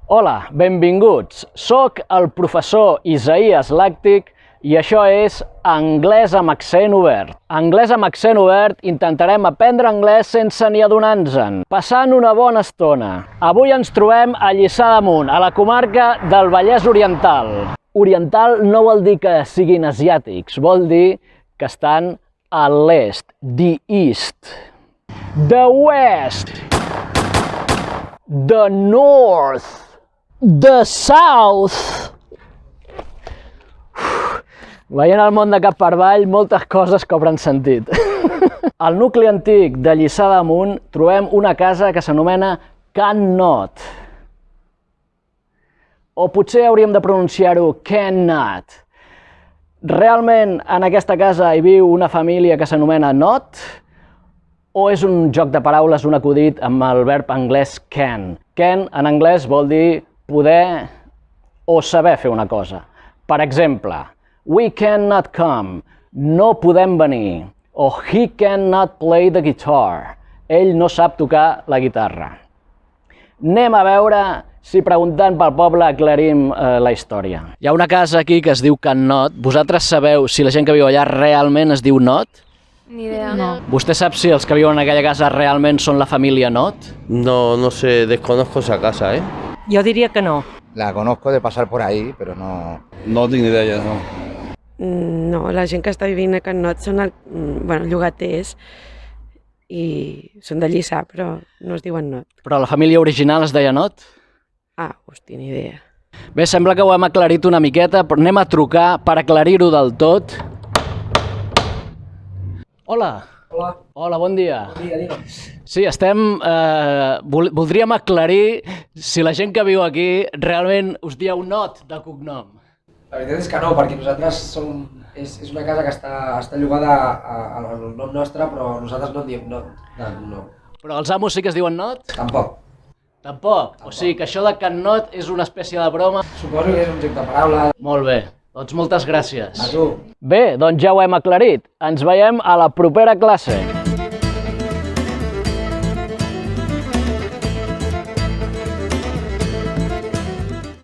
Hola, benvinguts. Soc el professor Isaías Làctic i això és Anglès amb accent obert. Anglès amb accent obert intentarem aprendre anglès sense ni adonar-nos-en, passant una bona estona. Avui ens trobem a Lliçà d'Amunt, a la comarca del Vallès Oriental. Oriental no vol dir que siguin asiàtics, vol dir que estan a l'est, the east, the west, the north, the south. Veient el món de cap per avall, moltes coses cobren sentit. Al nucli antic de Lliçà d'Amunt trobem una casa que s'anomena Can Not. O potser hauríem de pronunciar-ho Can Not. Realment en aquesta casa hi viu una família que s'anomena Not? O és un joc de paraules, un acudit amb el verb anglès can? Can en anglès vol dir poder o saber fer una cosa. Per exemple, we cannot come, no podem venir. O he cannot play the guitar, ell no sap tocar la guitarra. Anem a veure si preguntant pel poble aclarim la història. Hi ha una casa aquí que es diu Can Not. Vosaltres sabeu si la gent que viu allà realment es diu Not? Ni idea. No. Vostè sap si els que viuen en aquella casa realment són la família Not? No, no sé, desconozco esa casa, ¿eh? Yo diría que no. La conozco de pasar por ahí, però no... No tinc idea, no. No, la gent que està vivint a Can Not són llogaters i són de Lliçà, però no es diuen Not. Però la família original es deia Not? Ah, hosti, ni idea. Bé, sembla que ho hem aclarit una miqueta, però anem a trucar per aclarir-ho del tot. Hola. Hola. Hola, bon dia. Bon dia, digue'm. Sí, voldríem aclarir si la gent que viu aquí realment us dieu Not de cognom. La veritat és que no, perquè nosaltres és una casa que està llogada al nom nostre, però nosaltres no en diem Not. No. Però els amos sí que es diuen Not? Tampoc. Tampoc? O sigui que això de Can Not és una espècie de broma? Suposo que és un joc de paraula. Molt bé, doncs moltes gràcies. A tu. Bé, doncs ja ho hem aclarit. Ens veiem a la propera classe.